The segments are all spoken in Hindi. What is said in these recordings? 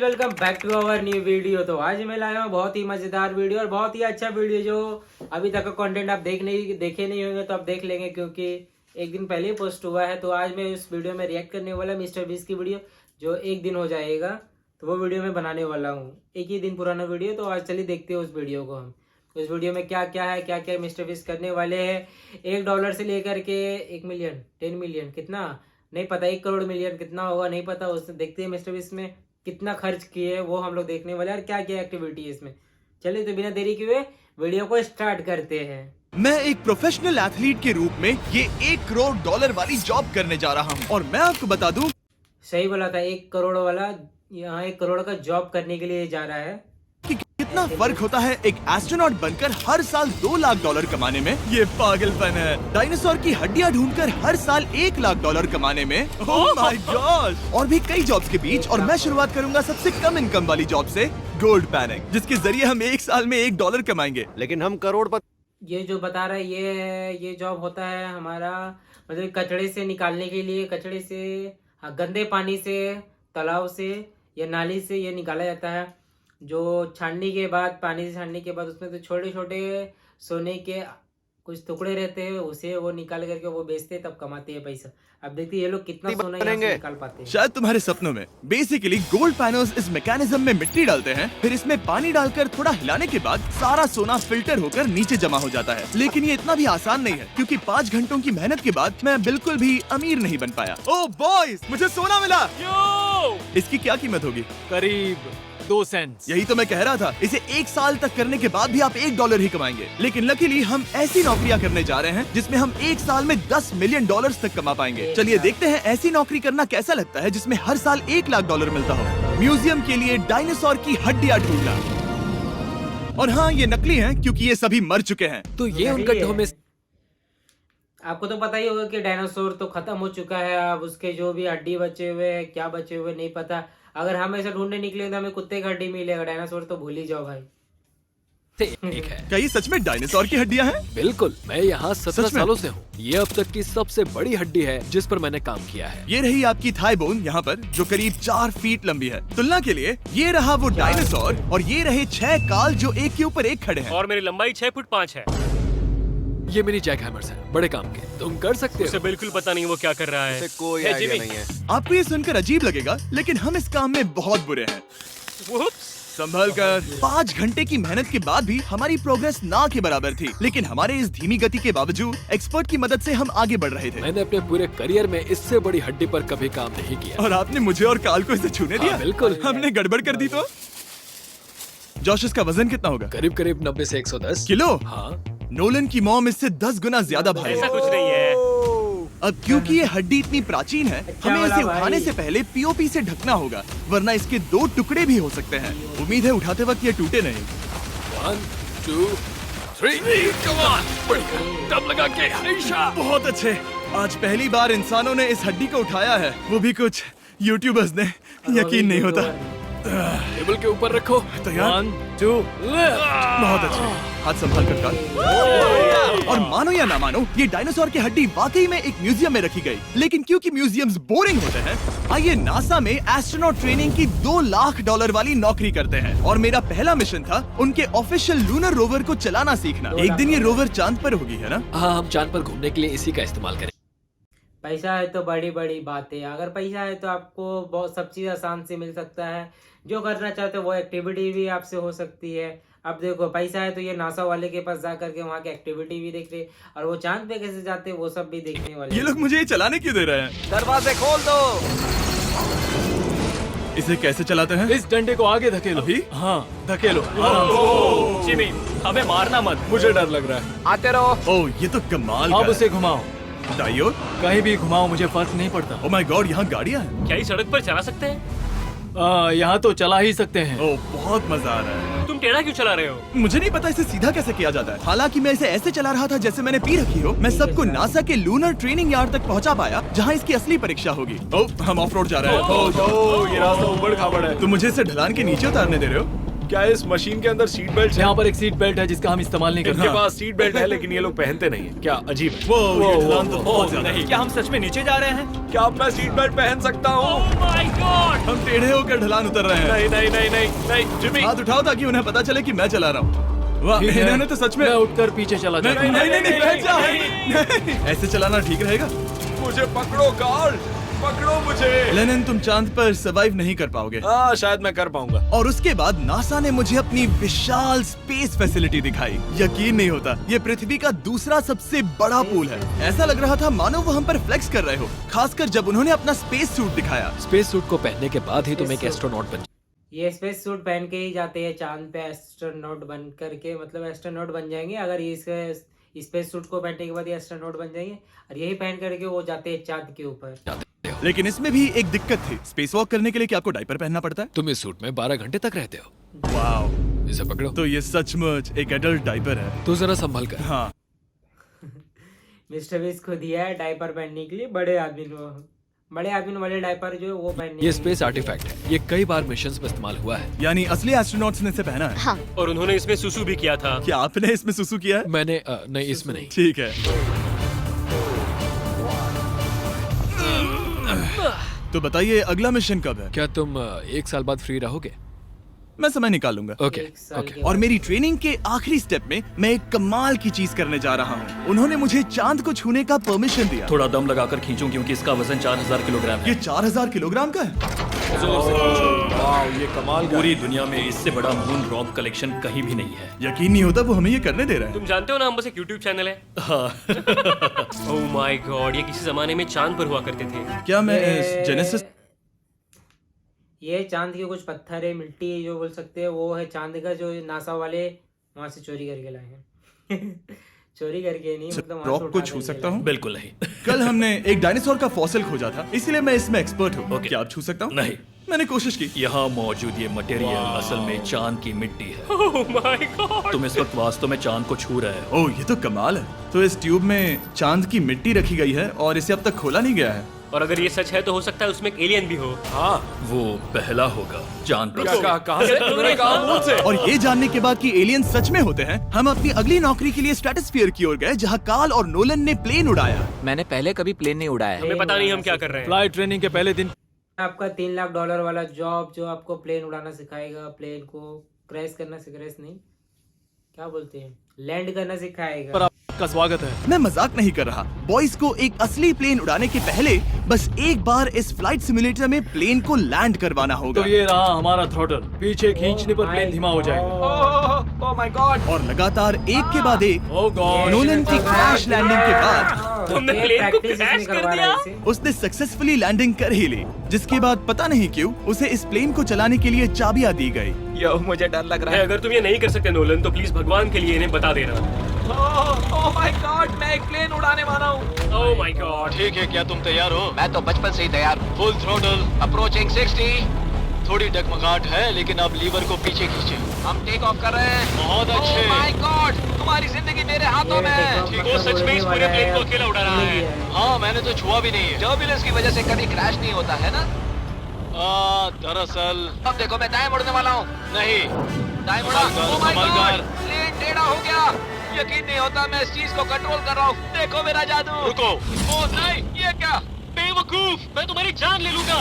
Welcome back to our new video. तो आज मैं लाया हूँ बहुत ही मजेदार वीडियो और बहुत ही अच्छा वीडियो जो अभी तक का कंटेंट आप देखे नहीं होंगे तो आप देख लेंगे क्योंकि एक दिन पहले ही पोस्ट हुआ है। तो आज मैं इस वीडियो में रिएक्ट करने वाला मिस्टर बीस्ट की वीडियो जो एक दिन हो जाएगा, तो वो वीडियो मैं बनाने वाला हूँ। एक ही दिन पुराना वीडियो। तो आज चलिए देखते हैं उस वीडियो को हम। तो इस वीडियो में क्या क्या मिस्टर बीस्ट करने वाले हैं। $1 से लेकर के 1 मिलियन 10 मिलियन कितना नहीं पता, 1 करोड़ मिलियन कितना होगा नहीं पता। उससे देखते हैं मिस्टर बीस्ट में कितना खर्च किए वो हम लोग देखने वाले हैं और क्या क्या एक्टिविटी है इसमें। चलिए तो बिना देरी किए वीडियो को स्टार्ट करते हैं। मैं एक प्रोफेशनल एथलीट के रूप में ये $1 करोड़ वाली जॉब करने जा रहा हूँ और मैं आपको बता दूं, सही बोला था, 1 करोड़ वाला यहाँ 1 करोड़ का जॉब करने के लिए जा रहा है कि कितना फर्क होता है एक एस्ट्रोनॉट बनकर हर साल $2 लाख कमाने में। ये पागलपन है। डायनासोर की हड्डियां ढूंढकर हर साल $1 लाख कमाने में। Oh my God. और भी कई जॉब्स के बीच और मैं शुरुआत करूंगा सबसे कम इनकम वाली जॉब से, गोल्ड पैनिंग, जिसके जरिए हम एक साल में $1 कमाएंगे। लेकिन हम करोड़पति। ये जो बता रहा है ये जॉब होता है हमारा मतलब कचड़े से निकालने के लिए, कचड़े से गंदे पानी से, तालाब से या नाली से ये निकाला जाता है। जो छानने के बाद, पानी से छानने के बाद उसमें तो छोटे छोटे सोने के कुछ टुकड़े रहते हैं, उसे वो निकाल करके वो बेचते हैं, तब कमाते हैं पैसा। अब देखते हैं ये लोग कितना सोना यहाँ से निकाल पाते हैं। शायद तुम्हारे सपनों में बेसिकली गोल्ड पैनल्स इस मैकेनिज्म में मिट्टी डालते हैं, फिर इसमें पानी डालकर थोड़ा हिलाने के बाद सारा सोना फिल्टर होकर नीचे जमा हो जाता है। लेकिन ये इतना भी आसान नहीं है क्योंकि 5 घंटों की मेहनत के बाद मैं बिल्कुल भी अमीर नहीं बन पाया। ओह बॉयज, मुझे सोना मिला। इसकी क्या कीमत होगी? करीब 2 सेंट्स। यही तो मैं कह रहा था। इसे 1 साल तक करने के बाद भी आप $1 ही कमाएंगे। लेकिन लकीली हम ऐसी नौकरियां करने जा रहे हैं जिसमें हम 1 साल में $10 मिलियन तक कमा पाएंगे। चलिए देखते हैं ऐसी नौकरी करना कैसा लगता है जिसमें हर साल $1 लाख मिलता हो। म्यूजियम के लिए डायनासोर की हड्डियां ढूंढना। और हाँ, ये नकली हैं क्योंकि ये सभी मर चुके हैं। तो ये उन गड्ढों में आपको तो पता ही होगा कि डायनासोर तो खत्म हो चुका है। अब उसके जो भी हड्डी बचे हुए हैं, क्या बचे हुए नहीं पता। अगर हम ऐसे ढूंढने निकले तो हमें कुत्ते का हड्डी मिलेगा, डायनासोर तो भूल ही जाओ भाई। ठीक है। क्या ये सच में डायनासोर की हड्डियां हैं? बिल्कुल, मैं यहाँ 17 सालों से हूँ। ये अब तक की सबसे बड़ी हड्डी है जिस पर मैंने काम किया है। ये रही आपकी थाई बोन यहाँ पर, जो करीब 4 फीट लंबी है। तुलना के लिए ये रहा वो डायनासोर और ये रहे 6 काल जो एक के ऊपर एक खड़े हैं। और मेरी लंबाई 6 फुट 5 है। ये मेरी जैक हैमर्स है, बड़े काम के। तुम कर सकते हो। उसे बिल्कुल पता नहीं वो क्या कर रहा है। कोई है आइडिया जिमी। नहीं है। आपको ये सुनकर अजीब लगेगा लेकिन हम इस काम में बहुत बुरे हैं। संभल कर। 5 घंटे की मेहनत के बाद भी हमारी प्रोग्रेस ना के बराबर थी। लेकिन हमारे इस धीमी गति के बावजूद एक्सपर्ट की मदद से हम आगे बढ़ रहे थे। मैंने अपने पूरे करियर में इससे बड़ी हड्डी पर कभी काम नहीं किया। और आपने मुझे और काल को इसे छूने दिया? हाँ, बिल्कुल। हमने गड़बड़ कर दी तो? जोश, इसका वजन कितना होगा? करीब 90 से 110 किलो। हाँ। नोलन की मॉम इससे 10 गुना ज्यादा भारी ऐसा है। कुछ नहीं है। अब क्योंकि ये हड्डी इतनी प्राचीन है, हमें वाला इसे भाई। उठाने से पहले पीओपी से ढकना होगा, वरना इसके 2 टुकड़े भी हो सकते हैं। उम्मीद है उठाते वक्त ये टूटे नहीं। 1 2 3 कम ऑन। बढ़िया, दम लगा के। ऐशा। बहुत अच्छे। आज पहली बार इंसानों ने इस हड्डी को उठाया है, वो भी कुछ यूट्यूबर्स ने। यकीन नहीं होता। टेबल के ऊपर रखो। तैयार? 1 2 बहुत अच्छे। हाथ संभाल कर काल। और मानो या ना मानो, ये डायनासोर की हड्डी वाकई में एक म्यूजियम में रखी गई। लेकिन क्योंकि म्यूजियम्स बोरिंग होते हैं, आइए नासा में एस्ट्रोनॉट ट्रेनिंग की $2 लाख वाली नौकरी करते हैं। और मेरा पहला मिशन था उनके ऑफिशियल लूनर रोवर को चलाना सीखना। एक दिन ये रोवर चांद पर होगी, है ना? हाँ, हम चांद पर घूमने के लिए इसी का इस्तेमाल करें। पैसा है तो बड़ी बड़ी बातें। अगर पैसा है तो आपको बहुत सब चीज़ आसान से मिल सकता है। जो करना चाहते हो वो एक्टिविटी भी आपसे हो सकती है। अब देखो, पैसा है तो ये नासा वाले के पास जा करके वहाँ की एक्टिविटी भी देख रहे, और वो चांद पे कैसे जाते हैं वो सब भी देखने वाले। ये लोग मुझे ये चलाने क्यों दे रहे हैं? दरवाजे खोल दो। इसे कैसे चलाते हैं? इस डंडे को आगे धकेलो। अभी? हाँ, धकेलो। जिमी, हमें मारना मत। मुझे डर लग रहा है। आते रहो। ओह, ये तो कमाल अब का उसे घुमाओ। है। दाईं ओर? कहीं भी घुमाओ, मुझे फर्क नहीं पड़ता। ओह माय गॉड, यहाँ गाड़ियाँ हैं। क्या इस सड़क पर चला सकते हैं? यहाँ तो चला ही सकते हैं। ओह, बहुत मजा आ रहा है। तुम टेढ़ा क्यों चला रहे हो? मुझे नहीं पता इसे सीधा कैसे किया जाता है। हालांकि मैं इसे ऐसे चला रहा था जैसे मैंने पी रखी हो। मैं सबको नासा के लूनर ट्रेनिंग यार्ड तक पहुंचा पाया, जहां इसकी असली परीक्षा होगी। ओह, हम ऑफ रोड जा रहे हैं। ये रास्ता उबड़ खाबड़ है। तुम मुझे इसे ढलान के नीचे उतारने दे रहे हो? क्या इस मशीन के अंदर सीट बेल्ट है? यहाँ पर एक सीट बेल्ट है जिसका हम इस्तेमाल नहीं करते। इनके पास सीट बेल्ट है लेकिन ये लोग पहनते नहीं है। क्या अजीब है। वो ये ढलान तो बहुत ज्यादा है। क्या हम सच में नीचे जा रहे हैं? क्या अब मैं सीट बेल्ट पहन सकता हूँ? My God. हम टेढ़े होकर ढलान उतर रहे हैं। नहीं नहीं नहीं नहीं नहीं जिमी। हाथ उठाओ ताकि उन्हें पता चले कि मैं चला रहा हूँ। वाह, ठीक है। इन्होंने तो सच में मैं उठकर पीछे चला नहीं जाता हूँ। नहीं नहीं बैठ जा। नहीं, ऐसे चलाना ठीक रहेगा? मुझे पकड़ो कार्ल, पकड़ो मुझे। लेनिन, तुम चांद पर सर्वाइव नहीं कर पाओगे। हाँ शायद मैं कर पाऊंगा। और उसके बाद नासा ने मुझे अपनी विशाल स्पेस फैसिलिटी दिखाई। यकीन नहीं होता, ये पृथ्वी का दूसरा सबसे बड़ा पूल है। ऐसा लग रहा था मानो वो हम पर फ्लेक्स कर रहे हो, खासकर जब उन्होंने अपना स्पेस सूट दिखाया। स्पेस सूट को पहनने के बाद ही तुम एक एस्ट्रोनॉट बन। ये स्पेस सूट पहन के ही जाते हैं चांद पे एस्ट्रोनॉट बन करके, मतलब एस्ट्रोनॉट बन जाएंगे अगर ये स्पेस सूट को पहनने के बाद ये एस्ट्रोनॉट बन जाएंगे, और यही पहन करके वो जाते हैं चांद के ऊपर। लेकिन इसमें भी एक दिक्कत थी। स्पेस वॉक करने के लिए क्या आपको डायपर पहनना पड़ता है? तुम इस सूट में 12 घंटे तक रहते हो। वाओ, इसे पकड़ो। तो ये सचमुच एक एडल्ट डायपर है। तो जरा संभल कर। हाँ, मिस्टर बीस्ट को दिया है डायपर पहनने के लिए बड़े आदमी वाले डायपर जो है वो पहनने ये के लिए। स्पेस आर्टिफैक्ट है। ये कई बार मिशंस में इस्तेमाल हुआ है। यानी असली एस्ट्रोनॉट्स ने इसे पहना है। हाँ, और उन्होंने इसमें सुसु भी किया था। क्या आपने इसमें सुसु किया है? मैंने नहीं, इसमें नहीं। ठीक है, तो बताइए अगला मिशन कब है? क्या तुम 1 साल बाद फ्री रहोगे? मैं समय निकाल लूंगा। ओके एक साल ओके। के और मेरी ट्रेनिंग के आखिरी स्टेप में मैं एक कमाल की चीज करने जा रहा हूँ। उन्होंने मुझे चांद को छूने का परमिशन दिया। थोड़ा दम लगाकर खींचूं क्योंकि इसका वजन 4000 किलोग्राम है। ये 4000 किलोग्राम का है। जोर से खींचो। वाओ ये कमाल का। पूरी दुनिया में इससे बड़ा मून रॉक कलेक्शन कहीं भी नहीं है। यकीन नहीं होता वो हमें ये करने दे रहा है। तुम जानते हो ना हम बस एक यूट्यूब चैनल है। ओह माय गॉड, ये किसी जमाने में चांद पर हुआ करते थे। क्या मैं इस जेनेसिस ये चांद के कुछ पत्थर है, मिट्टी है, जो बोल सकते हैं वो है चांद का, जो नासा वाले वहां से चोरी करके लाए हैं। चोरी करके नहीं, मतलब वहां से रॉक को उठा छू करके सकता लाए। हूँ? बिल्कुल नहीं। कल हमने एक डायनासोर का फॉसिल खोजा था, इसीलिए मैं इसमें एक्सपर्ट हूँ। ओके। क्या आप छू सकता हूँ? नहीं। मैंने कोशिश की। यहाँ मौजूद ये मटेरियल असल में चांद की मिट्टी है। Oh my God. तुम इस वक्त वास्तव में चांद को छू रहे हो। ओह, ये तो कमाल है। तो इस ट्यूब में चांद की मिट्टी रखी गई है और इसे अब तक खोला नहीं गया है। और अगर ये सच है तो हो सकता है उसमें एक एलियन भी हो। हाँ वो पहला होगा चांद पर। क्या कहा से? तुमने कहा मुंह से। और ये जानने के बाद कि एलियन सच में होते हैं, हम अपनी अगली नौकरी के लिए स्ट्रेटोस्फीयर की ओर गए, जहाँ कार्ल और नोलन ने प्लेन उड़ाया। मैंने पहले कभी प्लेन नहीं उड़ाया है। हमें पता नहीं हम क्या कर रहे हैं। फ्लाइट ट्रेनिंग के पहले दिन आपका $3 लाख वाला जॉब जो आपको प्लेन उड़ाना सिखाएगा, प्लेन को क्रैश नहीं, क्या बोलते हैं, लैंड करना सिखाएगा। पर आपका स्वागत है। मैं मजाक नहीं कर रहा। बॉयज को एक असली प्लेन उड़ाने के पहले बस एक बार इस फ्लाइट सिमुलेटर में प्लेन को लैंड करवाना होगा। तो ये रहा हमारा थ्रॉटल। पीछे खींचने पर प्लेन धीमा हो जाएगा। Oh my God. और लगातार एक के बाद एक ओह गॉड। नोलन की क्रैश लैंडिंग के बाद तुमने ये प्लेन को practice क्रैश इसने कर करवा दिया? रहा है इसे। उसने सक्सेसफुली लैंडिंग कर ही ली, जिसके बाद पता नहीं क्यों उसे इस प्लेन को चलाने के लिए चाबियां दी गई। यो मुझे डर लग रहा है। अगर तुम ये नहीं कर सकते नोलन तो प्लीज भगवान के लिए इन्हें बता देना। ओह माय गॉड मैं एक प्लेन उड़ाने वाला हूँ। Oh my God. ठीक है, क्या तुम तैयार हो? मैं तो बचपन से ही तैयार हूँ। Full throttle. अप्रोचिंग 60। थोड़ी डगमगाहट है लेकिन अब लीवर को पीछे खींचे। हम टेक ऑफ कर रहे हैं। बहुत अच्छे। ओह माय गॉड, तुम्हारी जिंदगी मेरे हाथों में है। वो सच में इस पूरे प्लेन को अकेला उड़ा रहा है। हाँ, मैंने तो छुआ भी नहीं है। टर्बुलेंस की वजह से कभी क्रैश नहीं होता है ना। दरअसल अब देखो मैं दाएं मुड़ने वाला हूँ। नहीं। दाएं मुड़ा। संभल ओह माय संभल गॉड, कर। प्लेन टेढ़ा हो गया। यकीन नहीं होता मैं इस चीज को कंट्रोल कर रहा हूँ। देखो मेरा जादू। रुको। ओह नहीं, ये क्या? बेवकूफ, मैं तुम्हारी जान ले लूंगा।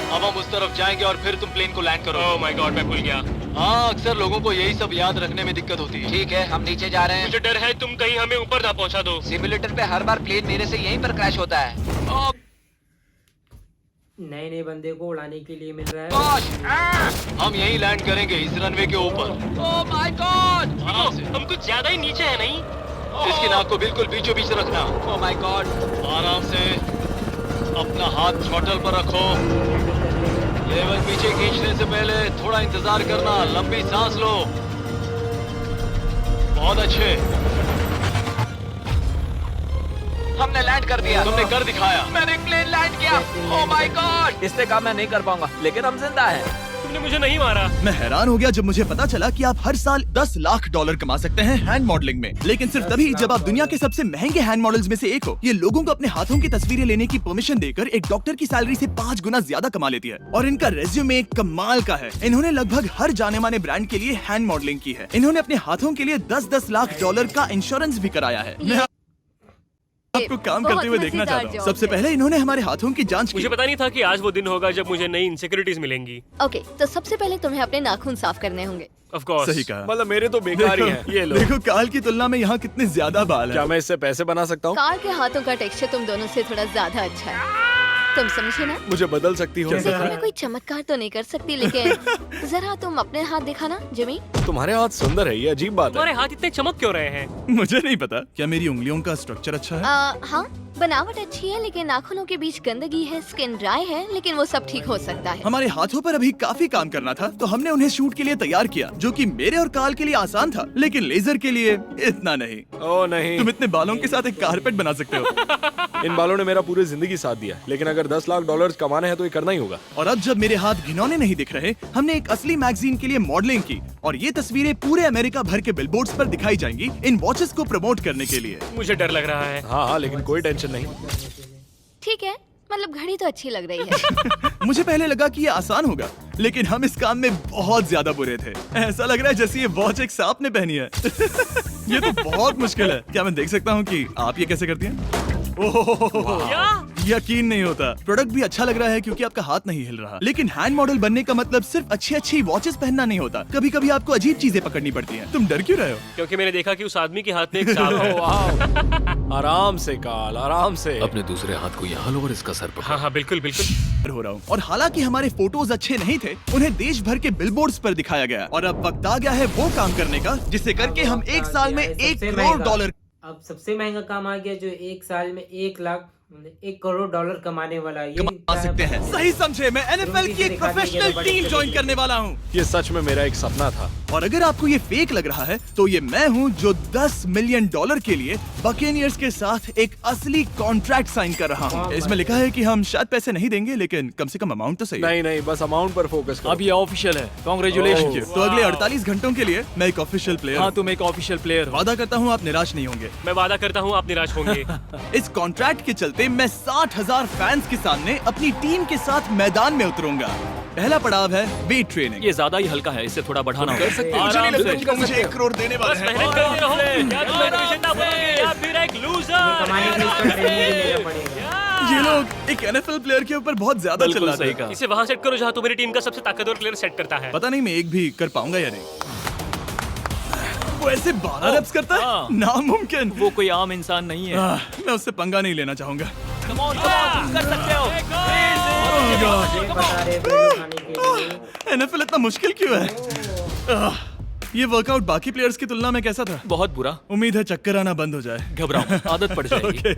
अब हम उस तरफ जाएंगे और फिर तुम प्लेन को लैंड करो। ओह माय गॉड, मैं भूल गया। हाँ, अक्सर लोगों को यही सब याद रखने में दिक्कत होती है। ठीक है, हम नीचे जा रहे हैं। मुझे डर है तुम कहीं हमें ऊपर ना पहुंचा दो। सिमुलेटर पे हर बार प्लेन मेरे से यहीं पर क्रैश होता है। ओह नए नए बंदे को उड़ाने के लिए मिल रहा है। गॉड, हम यहीं लैंड करेंगे इस रनवे के ऊपर। Oh my God. आराम से। हम कुछ ज्यादा ही नीचे है नहीं? इसकी नाक को बिल्कुल बीचों बीच रखना। Oh my God. आराम से अपना हाथ थ्रॉटल पर रखो। लेवल पीछे खींचने से पहले थोड़ा इंतजार करना। लंबी सांस लो। बहुत अच्छे। हमने लैंड कर दिया। तुमने कर दिखाया। मैंने प्लेन लैंड किया। Oh my God. इससे काम मैं नहीं कर पाऊंगा, लेकिन हम जिंदा हैं। तुमने मुझे नहीं मारा। मैं हैरान हो गया जब मुझे पता चला कि आप हर साल 10 लाख डॉलर कमा सकते हैं हैंड मॉडलिंग में, लेकिन सिर्फ तभी जब आप दुनिया के सबसे महंगे हैंड मॉडल्स में से एक हो। ये लोगों को अपने हाथों की तस्वीरें लेने की परमिशन देकर एक डॉक्टर की सैलरी से 5 गुना ज्यादा कमा लेती है। और इनका रेज्यूमे कमाल का है। इन्होंने लगभग हर जाने माने ब्रांड के लिए हैंड मॉडलिंग की है। इन्होंने अपने हाथों के लिए 10-10 लाख डॉलर का इंश्योरेंस भी कराया है। मैं आपको काम करते हुए देखना चाहता हूँ। सबसे पहले इन्होंने हमारे हाथों की जांच की। मुझे पता नहीं था कि आज वो दिन होगा जब मुझे नई इनसिक्योरिटीज मिलेंगी। ओके, तो सबसे पहले तुम्हें अपने नाखून साफ करने होंगे। Of course. सही कहा। मतलब मेरे तो बेकार ही हैं। ये लो। देखो काल की तुलना में यहाँ कितने ज्यादा बाल क्या हैं। मैं इससे पैसे बना सकता हूँ? कार के हाथों का टेक्सचर तुम दोनों से थोड़ा ज्यादा अच्छा है। तुम समझे ना? मुझे बदल सकती हो? देखो मैं कोई चमत्कार तो नहीं कर सकती, लेकिन जरा तुम अपने हाथ दिखाना जिमी। तुम्हारे हाथ सुंदर है, ये अजीब बात है। तुम्हारे हाथ इतने चमक क्यों रहे हैं? मुझे नहीं पता। क्या मेरी उंगलियों का स्ट्रक्चर अच्छा है? हाँ, बनावट अच्छी है, लेकिन नाखूनों के बीच गंदगी है, स्किन ड्राई है, लेकिन वो सब ठीक हो सकता है। हमारे हाथों पर अभी काफी काम करना था, तो हमने उन्हें शूट के लिए तैयार किया, जो कि मेरे और काल के लिए आसान था, लेकिन लेजर के लिए इतना नहीं। ओह नहीं। तुम इतने बालों के साथ एक कारपेट बना सकते हो। इन बालों ने मेरा पूरी जिंदगी साथ दिया, लेकिन अगर 10 लाख डॉलर कमाने हैं तो ये करना ही होगा। और अब जब मेरे हाथ घिनौने नहीं दिख रहे, हमने एक असली मैगजीन के लिए मॉडलिंग की, और ये तस्वीरें पूरे अमेरिका भर के बिलबोर्ड्स पर दिखाई जाएंगी इन वॉचेस को प्रमोट करने के लिए। मुझे डर लग रहा है। हाँ, लेकिन कोई टेंशन नहीं। ठीक है, मतलब घड़ी तो अच्छी लग रही है। मुझे पहले लगा कि ये आसान होगा, लेकिन हम इस काम में बहुत ज्यादा बुरे थे। ऐसा लग रहा है जैसे ये वॉच एक सांप ने पहनी है। ये तो बहुत मुश्किल है। क्या मैं देख सकता हूँ कि आप ये कैसे करती हैं? ओह, यकीन नहीं होता। प्रोडक्ट भी अच्छा लग रहा है क्योंकि आपका हाथ नहीं हिल रहा, लेकिन हैंड मॉडल बनने का मतलब सिर्फ अच्छी वॉचेस पहनना नहीं होता। कभी कभी आपको अजीब चीजें पकड़नी पड़ती हैं। तुम डर क्यों रहे हो? क्योंकि मैंने देखा कि उस आदमी के हाथ में एक सांप है। आराम से काल, आराम से। अपने दूसरे हाथ को यहाँ लो और इसका सर पकड़ो। हाँ हाँ, बिल्कुल बिल्कुल। हो रहा हूँ। और हालांकि हमारे फोटोज अच्छे नहीं थे, उन्हें देश भर के बिलबोर्ड्स पर दिखाया गया। और अब वक्त आ गया है वो काम करने का जिसे करके हम एक साल में 1 करोड़ डॉलर। अब सबसे महंगा काम आ गया, जो एक साल में 1 करोड़ डॉलर कमाने वाला। ये कमा सकते हैं। सही समझे, मैं NFL की एक प्रोफेशनल टीम ज्वाइन करने वाला हूँ। ये सच में मेरा एक सपना था। और अगर आपको ये फेक लग रहा है, तो ये मैं हूँ जो $10 मिलियन के लिए बकेनियर्स के साथ एक असली कॉन्ट्रैक्ट साइन कर रहा हूँ। इसमें लिखा है कि हम शायद पैसे नहीं देंगे, लेकिन कम से कम अमाउंट तो सही है। नहीं, बस अमाउंट पर फोकस करो। अब ये ऑफिशियल है। कांग्रेचुलेशन। तो अगले 48 घंटों के लिए मैं एक ऑफिशियल प्लेयर हाँ, हूँ। तुम एक ऑफिशियल प्लेयर हो। वादा करता हूँ आप निराश नहीं होंगे। मैं वादा करता हूँ आप निराश होंगे। इस कॉन्ट्रैक्ट के चलते मैं 60,000 फैंस के सामने अपनी टीम के साथ मैदान में उतरूंगा। पहला पड़ाव है वेट ट्रेनिंग। ये ज्यादा ही हल्का है, इससे थोड़ा बढ़ाना होगा। कर सकते हो। मुझे नहीं आराम लगता से। कि मुझे 1 करोड़ देने वाले बस हैं। मेहनत करते रहो। या तुम एक विजेता बनोगे या फिर एक लूजर। कमाने के लिए इसका ट्रेनिंग भी लेना पड़ेगा। ये लोग एक NFL प्लेयर के ऊपर बहुत ज्यादा बिल्कुल चिल्लाते सही हैं। कहा। इसे वहाँ सेट करो जहाँ तुम्हारी टीम का सबसे ताकतवर प्लेयर सेट करता है। पता नहीं मैं एक भी कर पाऊंगा या नहीं। वो ऐसे 12 रेप्स करता है, हाँ। नामुमकिन। वो कोई आम इंसान नहीं है। मैं उससे पंगा नहीं लेना चाहूंगा। Come on, तुम कर सकते हो। ये बता रहे वीडियो खाने के लिए। NFL इतना मुश्किल क्यों है? ये वर्कआउट बाकी प्लेयर्स की तुलना में कैसा था? बहुत बुरा। उम्मीद है चक्कर आना बंद हो जाए। घबराओ, आदत पड़ जाएगी। ओके।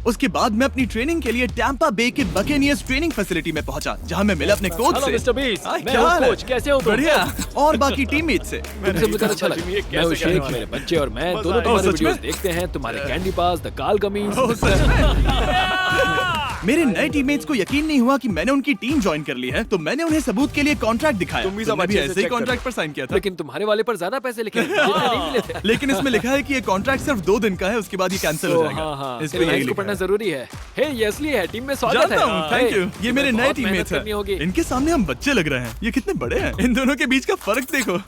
उसके बाद मैं अपनी ट्रेनिंग के लिए टैंपा बे के बकेनियर्स ट्रेनिंग फैसिलिटी में पहुंचा, जहां मैं मिला अपने कोच हेलो से। मिस्टर बीस्ट, हाय, मैं क्या हूँ हाल है? कोच, कैसे हो तुम? बढ़िया। और बाकी टीममेट से। तुमसे मिलकर अच्छा लगा। मैं हूँ शेख, मेरे बच्चे और मैं दोनों तुम्हारे सच में? वीडियोस देखते हैं। तुम्हारे कैंडी पास, द काल कमीज। ओह, सच में? मेरे नए टीममेट्स को यकीन नहीं हुआ कि मैंने उनकी टीम ज्वाइन कर ली है, तो मैंने उन्हें सबूत के लिए कॉन्ट्रैक्ट दिखाया। तुम भी सब तुमने अच्छे से ऐसे ही check कॉन्ट्रैक्ट पर साइन किया था। लेकिन तुम्हारे वाले पर ज्यादा पैसे लिखे हैं। जितने नहीं मिले थे। लेकिन इसमें लिखा है कि ये कॉन्ट्रैक्ट सिर्फ 2 दिन का है, उसके बाद ये कैंसिल हो जाएगा। हाँ, इस पे यही इसको लिखा पढ़ना है। जरूरी है। हे, ये असली है, टीम में स्वागत है। जानता हूँ, थैंक यू। ये मेरे नए बहुत टीममेट्स मेहनत करनी होगी। हैं। इनके सामने हम बच्चे लग रहे हैं। ये कितने बड़े हैं। इन दोनों के बीच का फर्क देखो।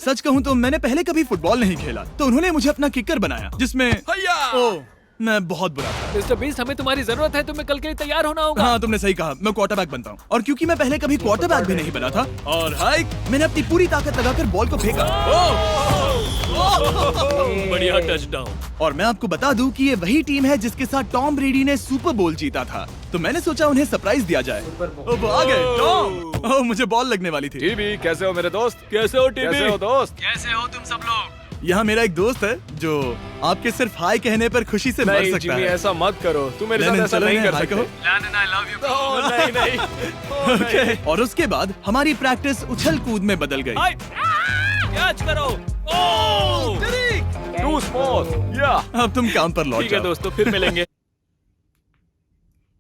सच कहूँ तो मैंने पहले कभी फुटबॉल नहीं खेला, तो उन्होंने मुझे अपना किकर बनाया, जिसमें ओह, मैं बहुत बुरा था। मिस्टर बीस्ट, हमें तुम्हारी जरूरत है। तुम्हें कल के लिए तैयार होना होगा। हाँ, तुमने सही कहा। मैं क्वार्टरबैक बनता हूँ, और क्योंकि मैं पहले कभी क्वार्टरबैक भी नहीं बना था, और हाइक, मैंने अपनी पूरी ताकत लगाकर बॉल को फेंका। बढ़िया टचडाउन। और मैं आपको बता दूं कि ये वही टीम है जिसके साथ टॉम ब्रेडी ने सुपर बोल जीता था, तो मैंने सोचा उन्हें सरप्राइज दिया जाए। ओ, वो आ गए टॉम। ओह, मुझे बॉल लगने वाली थी। टीबी, कैसे हो मेरे दोस्त? कैसे हो टीबी? कैसे हो दोस्त? कैसे हो तुम सब लोग? यहाँ मेरा एक दोस्त है जो आपके सिर्फ हाय कहने पर खुशी से मर नहीं सकता जिमी, है। ऐसा मत करो। तुम मेरे साथ लेनिन, ऐसा चलो नहीं इन्हें कर हाय सकते। कहो। ओह, नहीं। ओके। और उसके बाद हमारी प्रैक्टिस उछल कूद में बदल गई। हाय, कैच करो। ओह, Too small. Yeah. अब तुम काम पर लौट ठीक है जाओ। दोस्तों, फिर मिलेंगे।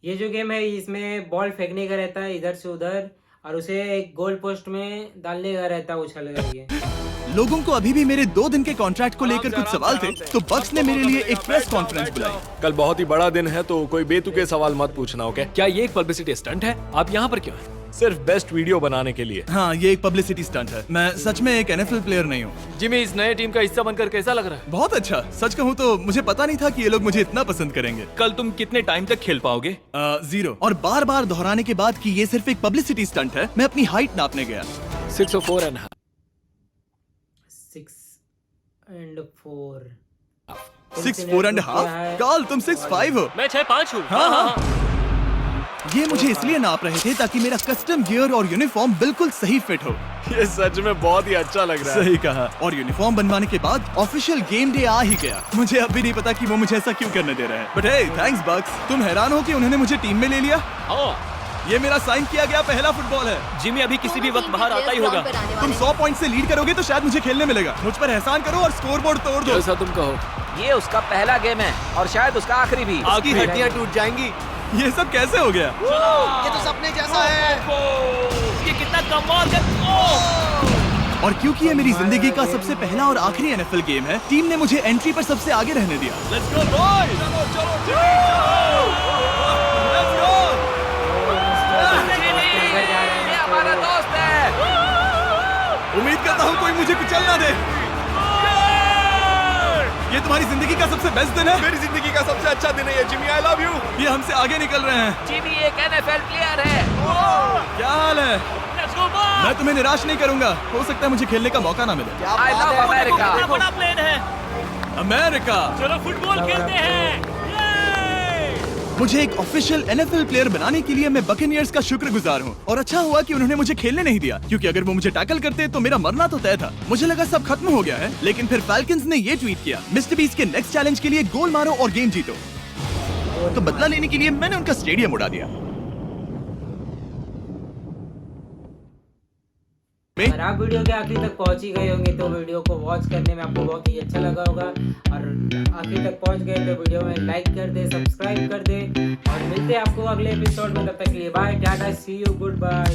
ये जो गेम है, इसमें बॉल फेंकने का रहता है इधर से उधर, और उसे एक गोल पोस्ट में डालने का रहता है उछल करके। लोगों को अभी भी मेरे 2 दिन के कॉन्ट्रैक्ट को लेकर कुछ सवाल थे, तो बक्स ने मेरे लिए एक प्रेस कॉन्फ्रेंस बुलाई। कल बहुत ही बड़ा दिन है, तो कोई बेतुके सवाल मत पूछना, ओके? क्या ये एक पब्लिसिटी स्टंट है? आप यहाँ पर क्यों हैं? सिर्फ बेस्ट वीडियो बनाने के लिए। हाँ, ये एक पब्लिसिटी स्टंट है। मैं सच में एक NFL प्लेयर नहीं हूँ। जिमी, इस नए टीम का हिस्सा बनकर कैसा लग रहा है? बहुत अच्छा। सच कहूँ तो मुझे पता नहीं था कि ये लोग मुझे इतना पसंद करेंगे। कल तुम कितने टाइम तक खेल पाओगे? 0। और बार बार दोहराने के बाद कि ये सिर्फ एक पब्लिसिटी स्टंट है, मैं अपनी हाइट नापने गया। 6'4" and 6'4" and half। काल, तुम 6'5" हो। मैं 6'5" हूँ। हाँ। ये मुझे इसलिए नाप रहे थे ताकि मेरा कस्टम गियर और यूनिफॉर्म बिल्कुल सही फिट हो। ये सच में बहुत ही अच्छा लग रहा है। सही कहा। और यूनिफॉर्म बनवाने के बाद ऑफिशियल गेम डे आ ही गया। मुझे अब भी नहीं पता कि वो मुझे ऐसा क्यों करने दे रहे हैं। बट हे, थैंक्स बक्स। तुम हैरान हो कि उन्होंने मुझे टीम में ले लिया? ये मेरा साइन किया गया पहला फुटबॉल है। जिमी अभी किसी भी वक्त बाहर आता ही होगा। तुम 100 पॉइंट से लीड करोगे तो शायद मुझे खेलने मिलेगा। मुझ पर एहसान करो और स्कोरबोर्ड तोड़ दो। जैसा तुम कहो। ये उसका पहला गेम है और शायद उसका आखिरी भी। आपकी हड्डियां टूट जाएंगी। ये सब कैसे हो गया? ये तो सपने जैसा है। ये कितना कमाल है। और क्योंकि ये मेरी जिंदगी का सबसे पहला और आखिरी NFL गेम है, टीम ने मुझे एंट्री पर सबसे आगे रहने दिया। Let's go boys. ये हमारा दोस्त है। उम्मीद करता हूँ कोई मुझे कुचल ना दे। ये तुम्हारी जिंदगी का सबसे बेस्ट दिन है। मेरी जिंदगी का सबसे अच्छा दिन है ये, जिमी। I love you. ये हमसे आगे निकल रहे हैं। जिमी एक NFL प्लेयर है। क्या हाल है? Let's go boys। मैं तुम्हें निराश नहीं करूंगा। हो सकता है मुझे खेलने का मौका ना मिले। I love America. कितना बड़ा प्लेन है। अमेरिका। चलो फुटबॉल खेलते हैं। मुझे एक ऑफिशियल NFL प्लेयर बनाने के लिए मैं बकेनियर्स का शुक्रगुजार हूँ। और अच्छा हुआ कि उन्होंने मुझे खेलने नहीं दिया, क्योंकि अगर वो मुझे टैकल करते तो मेरा मरना तो तय था। मुझे लगा सब खत्म हो गया है, लेकिन फिर फैल्कन्स ने ये ट्वीट किया, मिस्टर बीस्ट के नेक्स्ट चैलेंज के लिए गोल मारो और गेम जीतो। तो बदला लेने के लिए मैंने उनका स्टेडियम उड़ा दिया। अगर आप वीडियो के आखिर तक पहुंच ही गए होंगे तो वीडियो को वॉच करने में आपको बहुत ही अच्छा लगा होगा। और आखिर तक पहुंच गए तो वीडियो में लाइक कर दे, सब्सक्राइब कर दे और मिलते हैं आपको अगले एपिसोड में। तब तक के लिए bye, tata, see you, good bye.